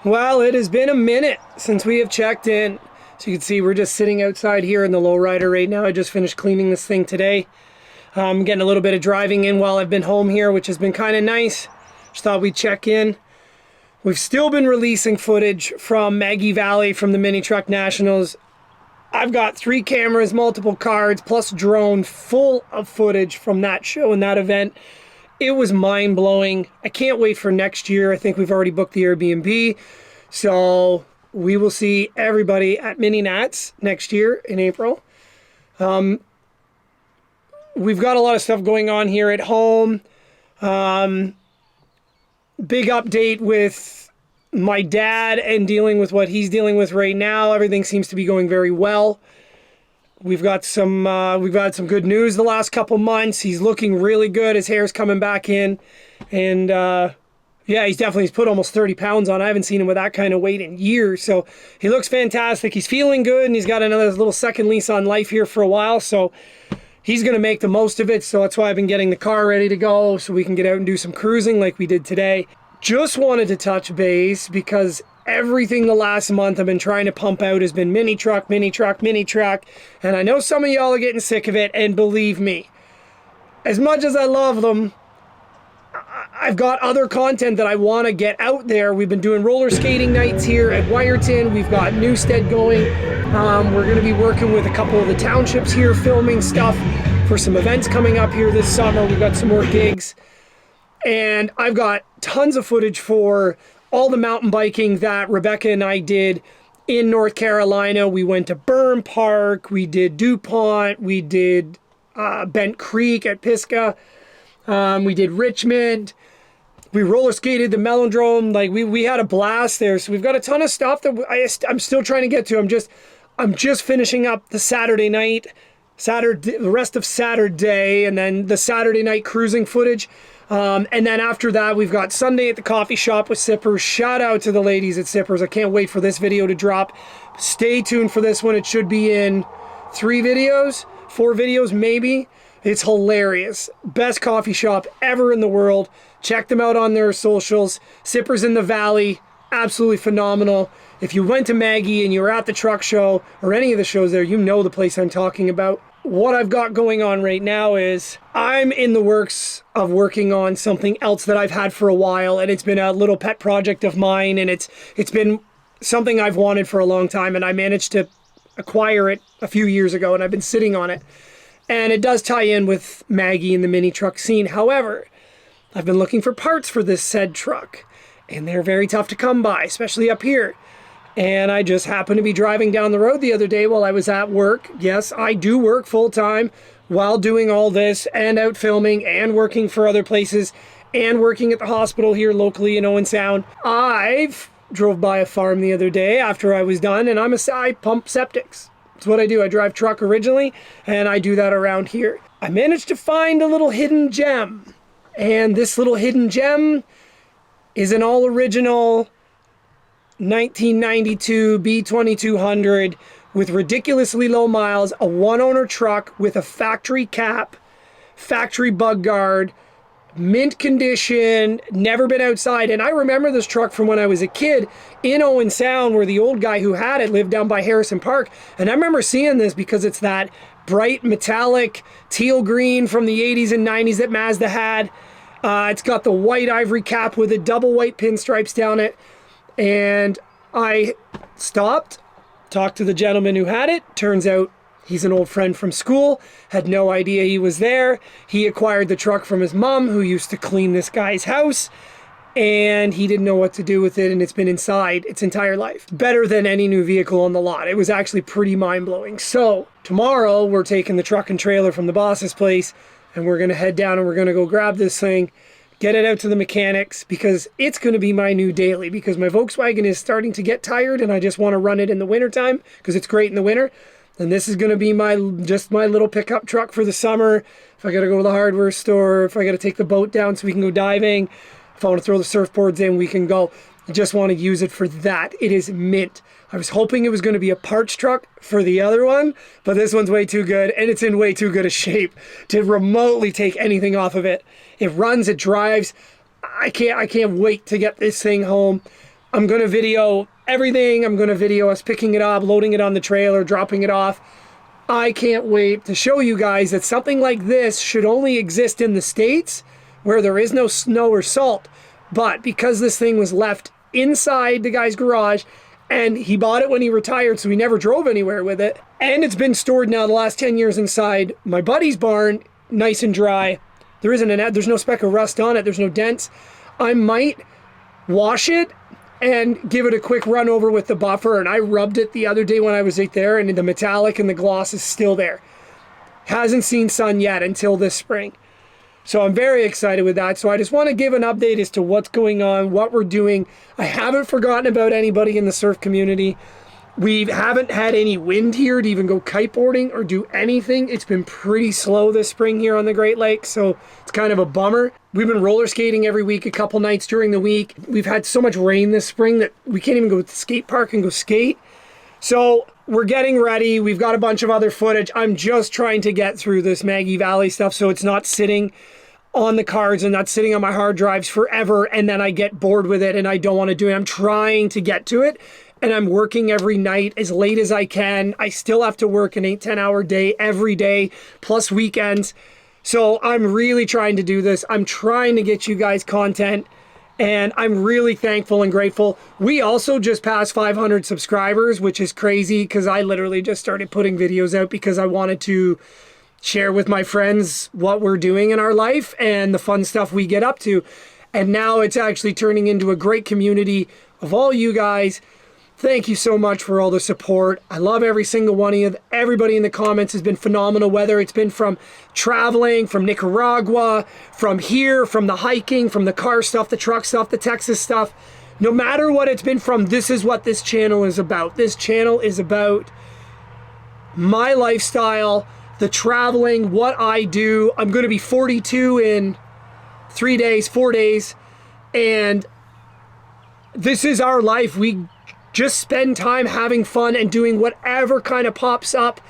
Well, it has been a minute since we have checked in. So you can see we're just sitting outside here in the lowrider right now. I just finished cleaning this thing today. I'm getting a little bit of driving in while I've been home here, which has been kind of nice. Just thought we'd check in. We've still been releasing footage from Maggie Valley from the Mini Truck Nationals. I've got 3 cameras, multiple cards, plus drone full of footage from that show and that event. It was mind-blowing. I can't wait for next year. I think we've already booked the Airbnb. So we will see everybody at Mini Nats next year in April. We've got a lot of stuff going on here at home. Big update with my dad and dealing with what he's dealing with right now. Everything seems to be going very well. We've got some good news the last couple months. He's looking really good. His hair's coming back in, and yeah, he's put almost 30 pounds on. I haven't seen him with that kind of weight in years. So he looks fantastic. He's feeling good, and he's got another little second lease on life here for a while. So he's going to make the most of it. So that's why I've been getting the car ready to go so we can get out and do some cruising like we did today. Just wanted to touch base because everything the last month I've been trying to pump out has been mini truck, mini truck, mini truck. And I know some of y'all are getting sick of it. And believe me, as much as I love them, I've got other content that I want to get out there. We've been doing roller skating nights here at Wyerton. We've got Newstead going. We're going to be working with a couple of the townships here, filming stuff for some events coming up here this summer. We've got some more gigs. And I've got tons of footage for all the mountain biking that Rebecca and I did in North Carolina. We went to Burn Park, we did DuPont, we did Bent Creek at Pisgah, we did Richmond, we roller skated the Melodrome. Like we had a blast there. So we've got a ton of stuff that I'm still trying to get to. I'm just finishing up the Saturday night, the rest of Saturday, and then the Saturday night cruising footage. And then after that, we've got Sunday at the coffee shop with Sippers. Shout out to the ladies at Sippers. I can't wait for this video to drop. Stay tuned for this one. It should be in 4 videos maybe. It's hilarious. Best coffee shop ever in the world. Check them out on their socials. Sippers in the Valley, absolutely phenomenal. If you went to Maggie and you were at the truck show or any of the shows there, you know the place I'm talking about. What I've got going on right now is I'm in the works of working on something else that I've had for a while, and it's been a little pet project of mine, and it's been something I've wanted for a long time, and I managed to acquire it a few years ago, and I've been sitting on it. And it does tie in with Maggie and the mini truck scene. However, I've been looking for parts for this said truck, and they're very tough to come by, especially up here. And I just happened to be driving down the road the other day while I was at work. Yes, I do work full-time while doing all this and out filming and working for other places and working at the hospital here locally in Owen Sound. I've drove by a farm the other day after I was done, and I pump septics. That's what I do. I drive truck originally, and I do that around here. I managed to find a little hidden gem, and this little hidden gem is an all-original 1992 B2200 with ridiculously low miles, a one-owner truck with a factory cap, factory bug guard, mint condition, never been outside. And I remember this truck from when I was a kid in Owen Sound, where the old guy who had it lived down by Harrison Park. And I remember seeing this because it's that bright metallic teal green from the 80s and 90s that Mazda had. It's got the white ivory cap with a double white pinstripes down it. And I stopped, talked to the gentleman who had it. Turns out he's an old friend from school, had no idea he was there. He acquired the truck from his mom, who used to clean this guy's house, and he didn't know what to do with it, and it's been inside its entire life. Better than any new vehicle on the lot. It was actually pretty mind-blowing. So tomorrow we're taking the truck and trailer from the boss's place, and we're going to head down and we're going to go grab this thing, get it out to the mechanics, because it's going to be my new daily, because my Volkswagen is starting to get tired and I just want to run it in the wintertime because it's great in the winter. And this is going to be my little pickup truck for the summer. If I got to go to the hardware store, if I got to take the boat down so we can go diving, if I want to throw the surfboards in, we can go. I just want to use it for that. It is mint. I was hoping it was going to be a parts truck for the other one, but this one's way too good, and it's in way too good a shape to remotely take anything off of it. It runs, it drives. I can't wait to get this thing home. I'm going to video everything. I'm going to video us picking it up, loading it on the trailer, dropping it off. I can't wait to show you guys that something like this should only exist in the States where there is no snow or salt. But because this thing was left inside the guy's garage, and he bought it when he retired, so he never drove anywhere with it, and it's been stored now the last 10 years inside my buddy's barn, nice and dry. There's no speck of rust on it. There's no dents. I might wash it and give it a quick run over with the buffer. And I rubbed it the other day when I was right there, and the metallic and the gloss is still there. Hasn't seen sun yet until this spring. So I'm very excited with that. So I just want to give an update as to what's going on, what we're doing. I haven't forgotten about anybody in the surf community. We haven't had any wind here to even go kiteboarding or do anything. It's been pretty slow this spring here on the Great Lakes, so it's kind of a bummer. We've been roller skating every week, a couple nights during the week. We've had so much rain this spring that we can't even go to the skate park and go skate. So we're getting ready. We've got a bunch of other footage. I'm just trying to get through this Maggie Valley stuff so it's not sitting on the cards and not sitting on my hard drives forever, and then I get bored with it and I don't want to do it. I'm trying to get to it, and I'm working every night as late as I can. I still have to work an 8-10 hour day every day, plus weekends. So I'm really trying to do this. I'm trying to get you guys content, and I'm really thankful and grateful. We also just passed 500 subscribers, which is crazy because I literally just started putting videos out because I wanted to share with my friends what we're doing in our life and the fun stuff we get up to. And now it's actually turning into a great community of all you guys. Thank you so much for all the support. I love every single one of you. Everybody in the comments has been phenomenal, whether it's been from traveling, from Nicaragua, from here, from the hiking, from the car stuff, the truck stuff, the Texas stuff. No matter what it's been from, this is what this channel is about. This channel is about my lifestyle, the traveling, what I do. I'm going to be 42 in 4 days, and this is our life. We just spend time having fun and doing whatever kind of pops up,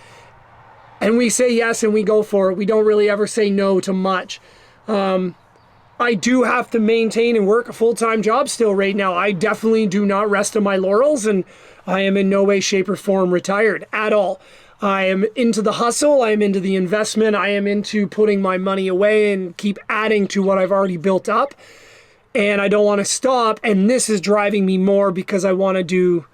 and we say yes and we go for it. We don't really ever say no to much. I do have to maintain and work a full-time job still right now. I definitely do not rest on my laurels, and I am in no way, shape, or form retired at all. I am into the hustle, I am into the investment, I am into putting my money away and keep adding to what I've already built up. And I don't want to stop, and this is driving me more because I want to do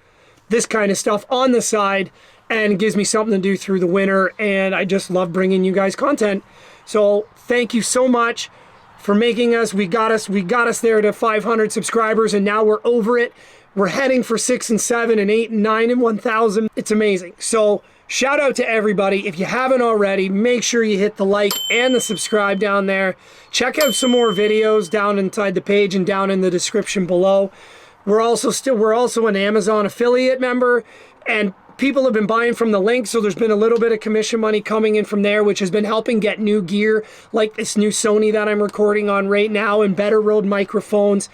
this kind of stuff on the side, and it gives me something to do through the winter, and I just love bringing you guys content. So thank you so much for making us. We got us there to 500 subscribers, and now we're over it. We're heading for 6 and 7 and 8 and 9 and 1,000. It's amazing. So shout out to everybody. If you haven't already, make sure you hit the like and the subscribe down there. Check out some more videos down inside the page and down in the description below. We're also an Amazon affiliate member, and people have been buying from the link, so there's been a little bit of commission money coming in from there, which has been helping get new gear like this new Sony that I'm recording on right now and better Rode microphones.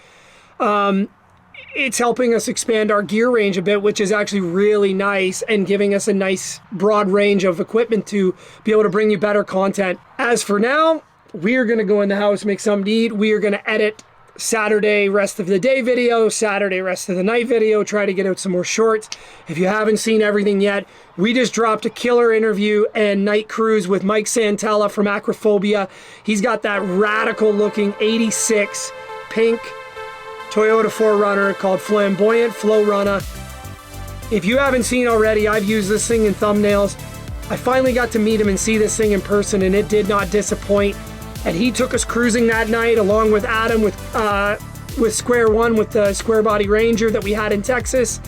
It's helping us expand our gear range a bit, which is actually really nice and giving us a nice broad range of equipment to be able to bring you better content. As for now, we are going to go in the house, make something to eat. We are going to edit Saturday rest of the day video, Saturday rest of the night video, try to get out some more shorts. If you haven't seen everything yet, we just dropped a killer interview and night cruise with Mike Santella from Acrophobia. He's got that radical looking 86 pink Toyota 4Runner called Flamboyant Flow Runner. If you haven't seen already, I've used this thing in thumbnails. I finally got to meet him and see this thing in person, and it did not disappoint. And he took us cruising that night along with Adam with Square One, with the Square Body Ranger that we had in Texas.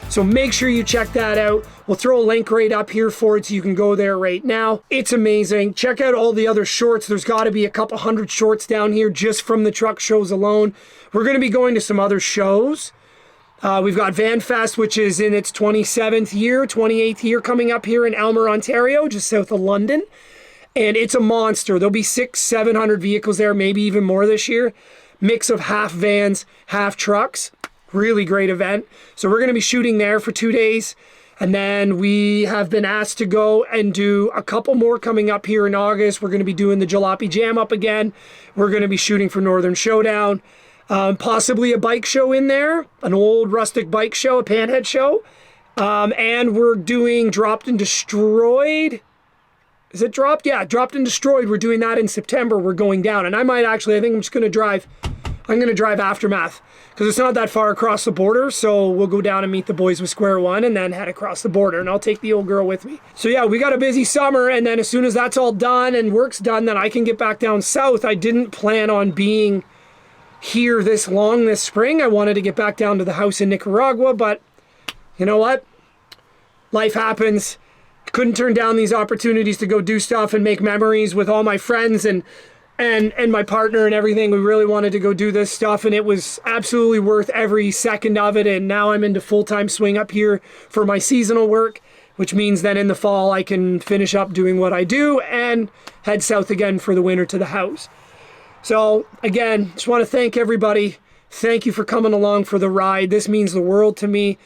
So make sure you check that out. We'll throw a link right up here for it so you can go there right now. It's amazing. Check out all the other shorts. There's got to be a couple hundred shorts down here just from the truck shows alone. We're going to be going to some other shows. We've got Van Fest, which is in its 28th year coming up here in Elmer, Ontario, just south of London. And it's a monster. There'll be 600-700 vehicles there, maybe even more this year. Mix of half vans, half trucks. Really great event. So we're going to be shooting there for 2 days. And then we have been asked to go and do a couple more coming up here in August. We're going to be doing the Jalopy Jam Up again. We're going to be shooting for Northern Showdown. Possibly a bike show in there, an old rustic bike show, a panhead show. And we're doing Dropped and Destroyed. Is it Dropped? Yeah, Dropped and Destroyed. We're doing that in September. We're going down. And I might actually, I think I'm just going to drive, I'm going to drive Aftermath because it's not that far across the border. So we'll go down and meet the boys with Square One and then head across the border. And I'll take the old girl with me. So yeah, we got a busy summer. And then as soon as that's all done and work's done, then I can get back down south. I didn't plan on being here this long this spring. I wanted to get back down to the house in Nicaragua, but you know what? Life happens. Couldn't turn down these opportunities to go do stuff and make memories with all my friends and my partner and everything. We really wanted to go do this stuff, and it was absolutely worth every second of it. And now I'm into full-time swing up here for my seasonal work, which means then in the fall I can finish up doing what I do and head south again for the winter to the house. So again, just want to thank everybody. Thank you for coming along for the ride. This means the world to me.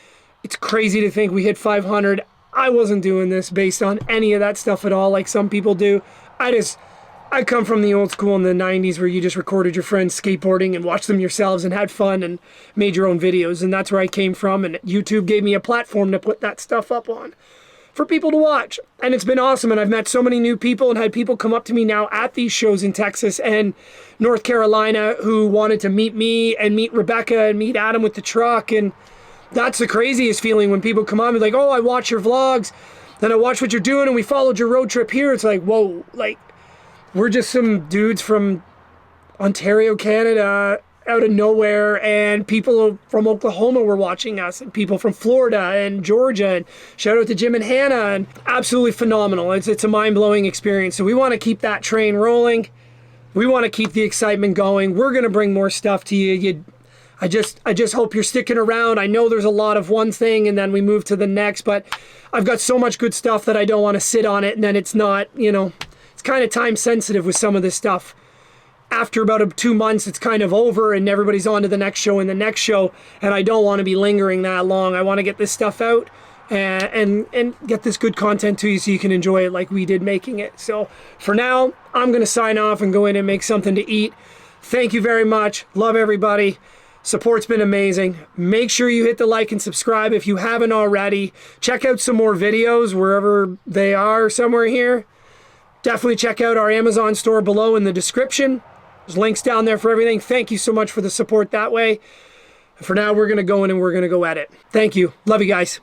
It's crazy to think we hit 500. I wasn't doing this based on any of that stuff at all like some people do. I come from the old school in the 90s where you just recorded your friends skateboarding and watched them yourselves and had fun and made your own videos. And that's where I came from. And YouTube gave me a platform to put that stuff up on for people to watch. And it's been awesome. And I've met so many new people and had people come up to me now at these shows in Texas and North Carolina who wanted to meet me and meet Rebecca and meet Adam with the truck. And that's the craziest feeling when people come on and be like, oh, I watch your vlogs, then I watch what you're doing, and we followed your road trip here. It's like, whoa, like, we're just some dudes from Ontario, Canada, out of nowhere, and people from Oklahoma were watching us, and people from Florida and Georgia, and shout out to Jim and Hannah, and absolutely phenomenal. It's a mind-blowing experience. So we want to keep that train rolling. We want to keep the excitement going. We're going to bring more stuff to you. I just hope you're sticking around. I know there's a lot of one thing and then we move to the next, but I've got so much good stuff that I don't want to sit on it and then it's not, you know, it's kind of time sensitive with some of this stuff. After about 2 months, it's kind of over and everybody's on to the next show and the next show, and I don't want to be lingering that long. I want to get this stuff out and get this good content to you so you can enjoy it like we did making it. So for now, I'm going to sign off and go in and make something to eat. Thank you very much. Love everybody. Support's been amazing. Make sure you hit the like and subscribe if you haven't already. Check out some more videos wherever they are somewhere here. Definitely check out our Amazon store below in the description. There's links down there for everything. Thank you so much for the support that way. For now, we're going to go in and we're going to go at it. Thank you. Love you guys.